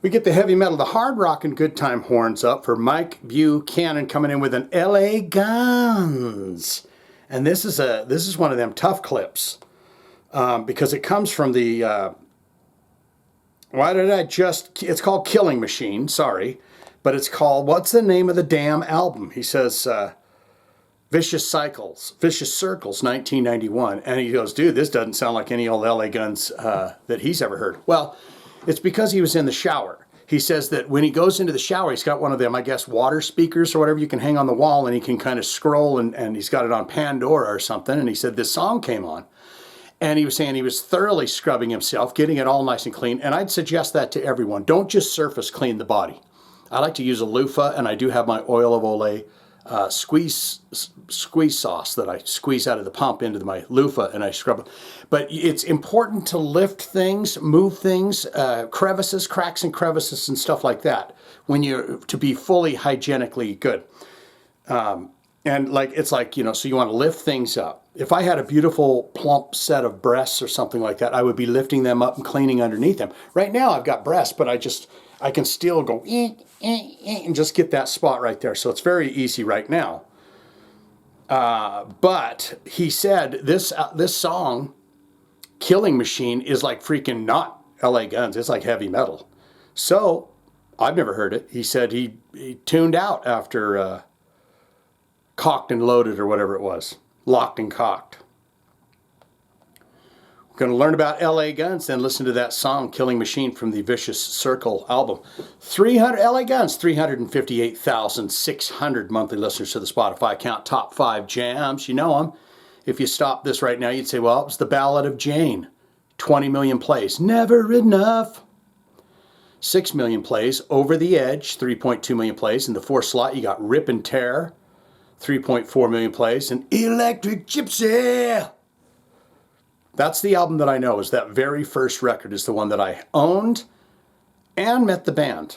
We get the heavy metal, the hard rock and good time horns up for Mike Buchanan coming in with an LA Guns. And this is one of them tough clips because it comes from the, it's called Killing Machine, sorry. But it's called, what's the name of the damn album? He says, Vicious Circles, 1991. And he goes, dude, this doesn't sound like any old LA Guns that he's ever heard. Well, it's because he was in the shower. He says that when he goes into the shower, he's got one of them, I guess, water speakers or whatever you can hang on the wall, and he can kind of scroll, and he's got it on Pandora or something. And he said this song came on. And he was saying he was thoroughly scrubbing himself, getting it all nice and clean. And I'd suggest that to everyone. Don't just surface clean the body. I like to use a loofah, and I do have my oil of Olay squeeze sauce that I squeeze out of the pump into my loofah, and I scrub it. But it's important to lift things, move things, crevices, cracks and crevices and stuff like that when you're to be fully hygienically good. And like it's like, you know, so you want to lift things up. If I had a beautiful plump set of breasts or something like that, I would be lifting them up and cleaning underneath them. Right now I've got breasts, but I can still go and just get that spot right there. So it's very easy right now. But he said this song, Killing Machine, is like freaking not LA Guns. It's like heavy metal. So I've never heard it. He said he tuned out after Cocked and Loaded or whatever it was. Locked and Cocked. Going to learn about LA Guns, then listen to that song, Killing Machine, from the Vicious Circle album. 300 LA Guns, 358,600 monthly listeners to the Spotify account. Top 5 jams, you know them. If you stop this right now, you'd say, well, it was the Ballad of Jane. 20 million plays. Never enough. 6 million plays. Over the Edge, 3.2 million plays. In the 4th slot, you got Rip and Tear, 3.4 million plays. And Electric Gypsy. That's the album that I know is that very first record is the one that I owned and met the band.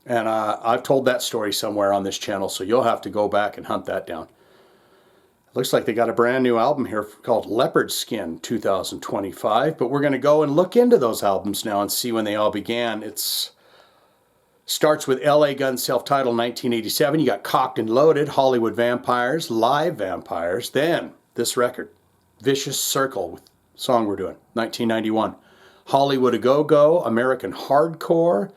And I've told that story somewhere on this channel, so you'll have to go back and hunt that down. It looks like they got a brand new album here called Leopard Skin 2025, but we're going to go and look into those albums now and see when they all began. It starts with LA Guns self-titled 1987. You got Cocked and Loaded, Hollywood Vampires, Live Vampires. Then this record, Vicious Circle, song we're doing, 1991. Hollywood A Go-Go, American Hardcore.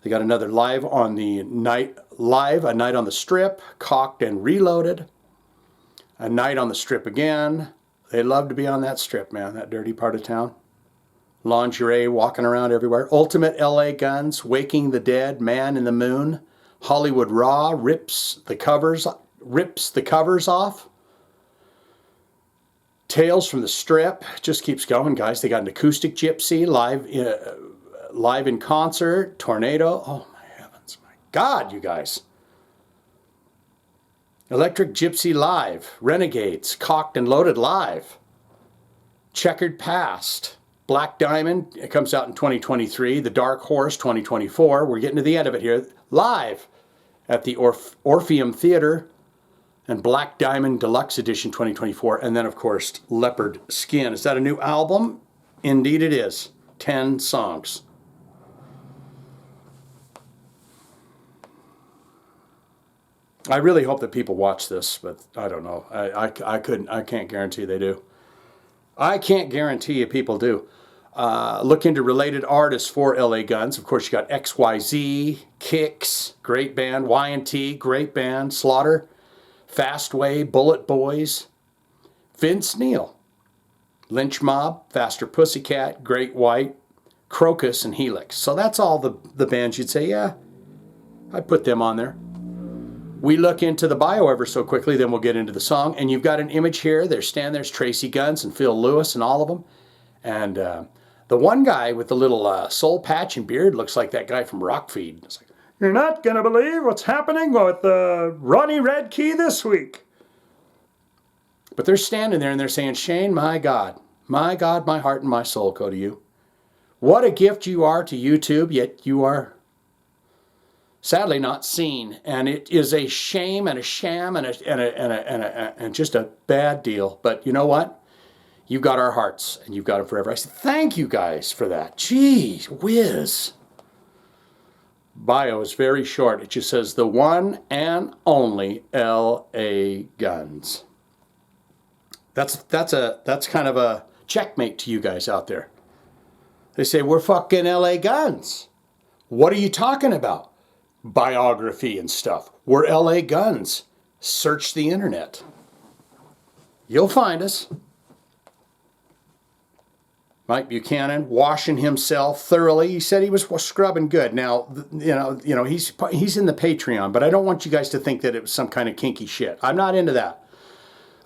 They got another A Night on the Strip, Cocked and Reloaded. A Night on the Strip again. They love to be on that strip, man, that dirty part of town. Lingerie walking around everywhere. Ultimate LA Guns, Waking the Dead, Man in the Moon. Hollywood Raw, rips the covers off. Tales from the Strip, just keeps going, guys. They got an Acoustic Gypsy, live in concert, Tornado. Oh my heavens, my God, you guys. Electric Gypsy Live, Renegades, Cocked and Loaded Live. Checkered Past, Black Diamond, it comes out in 2023. The Dark Horse, 2024. We're getting to the end of it here. Live at the Orpheum Theater. And Black Diamond Deluxe Edition 2024. And then, of course, Leopard Skin. Is that a new album? Indeed it is. 10 songs. I really hope that people watch this, but I don't know. I can't guarantee they do. I can't guarantee you people do. Look into related artists for LA Guns. Of course, you got XYZ, Kicks, great band. Y&T, great band. Slaughter, Fastway, Bullet Boys, Vince Neil, Lynch Mob, Faster Pussycat, Great White, Crocus, and Helix. So that's all the bands you'd say, yeah, I'd put them on there. We look into the bio ever so quickly, then we'll get into the song. And you've got an image here. There's Tracy Guns and Phil Lewis and all of them. And the one guy with the little soul patch and beard looks like that guy from Rockfeed. It's like, you're not going to believe what's happening with Ronnie Red Key this week. But they're standing there and they're saying, Shane, my God, my heart and my soul go to you. What a gift you are to YouTube, yet you are sadly not seen. And it is a shame and a sham and just a bad deal. But you know what? You've got our hearts and you've got them forever. I said, thank you guys for that. Jeez whiz. bio is very short. It just says the one and only L.A. Guns. That's kind of a checkmate to you guys out there. They say, we're fucking L.A. Guns. What are you talking about? Biography and stuff. We're L.A. Guns. Search the internet. You'll find us. Mike Buchanan washing himself thoroughly. He said he was scrubbing good. Now, you know, he's in the Patreon, but I don't want you guys to think that it was some kind of kinky shit. I'm not into that.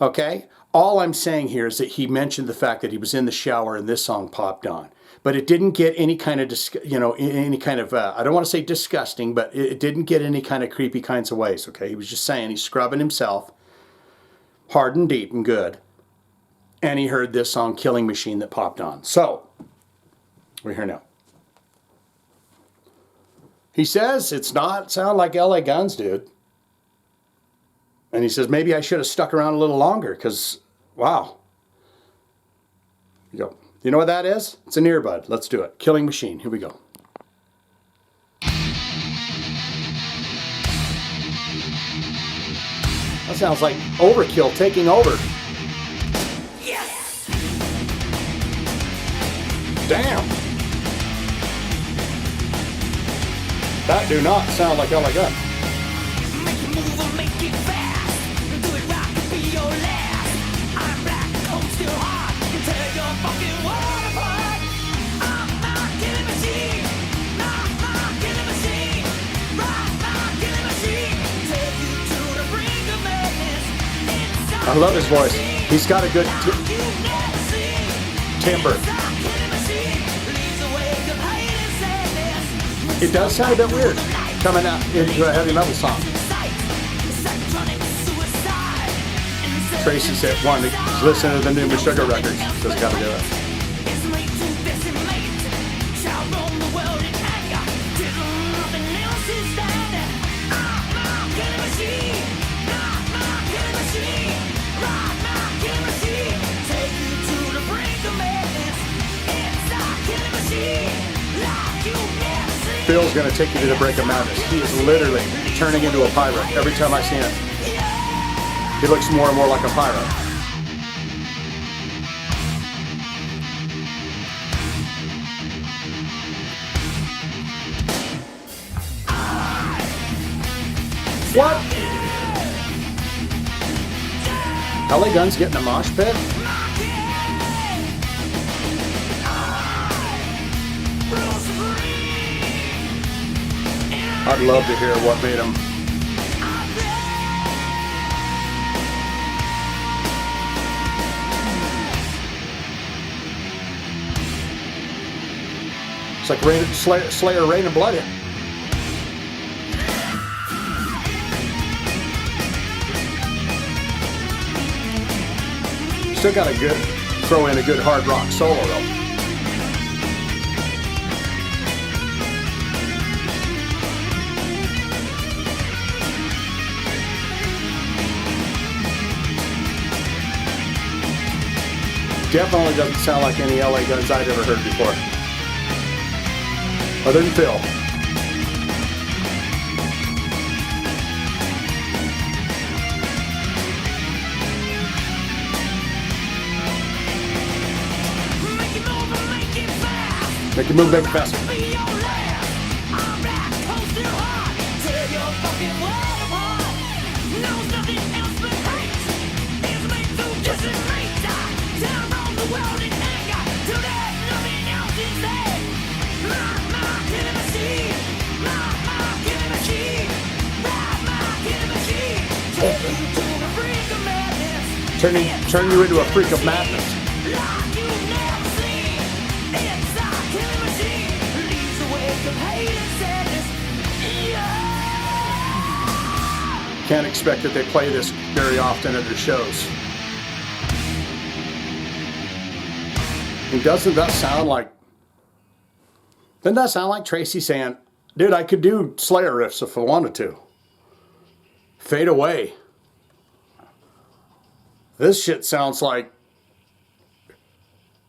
Okay? All I'm saying here is that he mentioned the fact that he was in the shower and this song popped on. But it didn't get any kind of, I don't want to say disgusting, but it didn't get any kind of creepy kinds of ways, okay? He was just saying he's scrubbing himself hard and deep and good. And he heard this song, Killing Machine, that popped on. So, we're here now. He says, it's not sound like L.A. Guns, dude. And he says, maybe I should have stuck around a little longer, because, wow. You go. You know what that is? It's an earbud. Let's do it. Killing Machine. Here we go. That sounds like Overkill taking over. Yes! Damn! That do not sound like LA Gun. Make it move or make it fast. Do it right to be your last. I'm black, cold, still hot. You can tear your fucking world apart. I'm not killing machine. Not killing machine. Not killing machine. Take you to the brink of madness. I love his voice. He's got a good timbre. It does sound a bit weird coming out into a heavy metal song. Tracy said, one, listen to the new Sugar records. Just gotta do it. Phil's going to take you to the brink of madness. He is literally turning into a pirate every time I see him. He looks more and more like a pirate. What? LA Gun's getting a mosh pit? I'd love to hear what made him. It's like Slayer Rain and Blood. Still got a good, throw in a good hard rock solo though. Definitely doesn't sound like any LA Guns I'd ever heard before. Other than Phil. Make it move, make it faster. Turn you into a freak of madness. Can't expect that they play this very often at their shows. And doesn't that sound like Tracy saying, dude, I could do Slayer riffs if I wanted to. Fade Away. This shit sounds like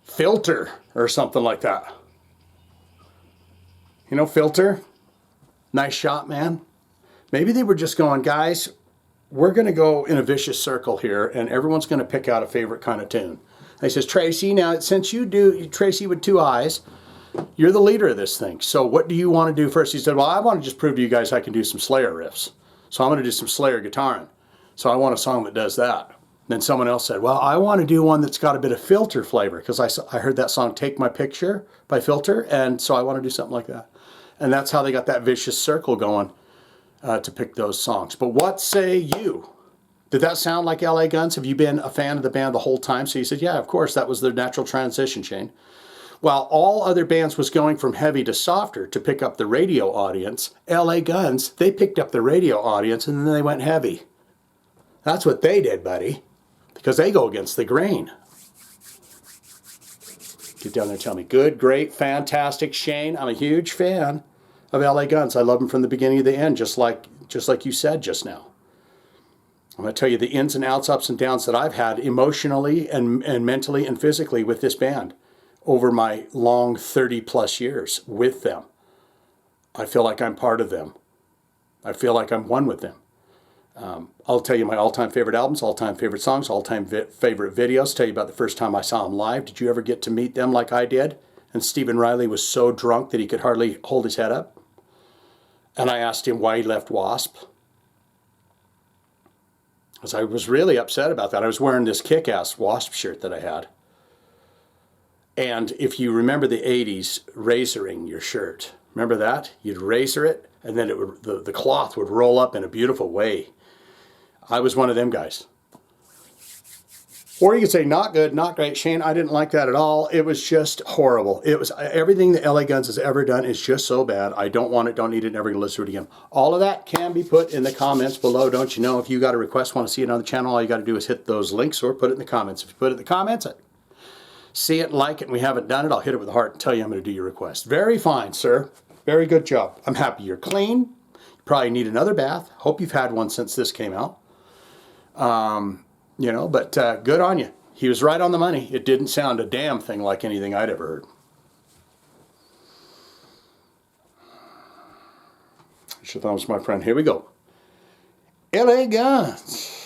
Filter or something like that. You know Filter? Nice shot, man. Maybe they were just going, guys, we're going to go in a vicious circle here, and everyone's going to pick out a favorite kind of tune. And he says, Tracy, now since you do, Tracy with two eyes, you're the leader of this thing. So what do you want to do first? He said, well, I want to just prove to you guys I can do some Slayer riffs. So I'm going to do some Slayer guitaring. So I want a song that does that. Then someone else said, well, I want to do one that's got a bit of Filter flavor, because I heard that song Take My Picture by Filter, and so I want to do something like that. And that's how they got that vicious circle going to pick those songs. But what say you? Did that sound like LA Guns? Have you been a fan of the band the whole time? So you said, yeah, of course, that was their natural transition, Shane. While all other bands was going from heavy to softer to pick up the radio audience, LA Guns, they picked up the radio audience and then they went heavy. That's what they did, buddy, because they go against the grain. Get down there and tell me, good, great, fantastic, Shane. I'm a huge fan of LA Guns. I love them from the beginning to the end, just like you said just now. I'm going to tell you the ins and outs, ups and downs that I've had emotionally and mentally and physically with this band over my long 30-plus years with them. I feel like I'm part of them. I feel like I'm one with them. I'll tell you my all-time favorite albums, all-time favorite songs, all-time favorite videos. Tell you about the first time I saw them live. Did you ever get to meet them like I did? And Stephen Riley was so drunk that he could hardly hold his head up. And I asked him why he left Wasp. Because I was really upset about that. I was wearing this kick-ass Wasp shirt that I had. And if you remember the 80s, razoring your shirt. Remember that? You'd razor it, and then it would, the cloth would roll up in a beautiful way. I was one of them guys. Or you could say, not good, not great. Shane, I didn't like that at all. It was just horrible. It was everything that LA Guns has ever done is just so bad. I don't want it, don't need it, never going to listen to it again. All of that can be put in the comments below. Don't you know? If you got a request, want to see it on the channel, all you got to do is hit those links or put it in the comments. If you put it in the comments, see it, like it, and we haven't done it, I'll hit it with a heart and tell you I'm going to do your request. Very fine, sir. Very good job. I'm happy you're clean. You probably need another bath. Hope you've had one since this came out. You know, but good on you. He was right on the money. It didn't sound a damn thing like anything I'd ever heard. Your thumbs, my friend. Here we go. LA Guns.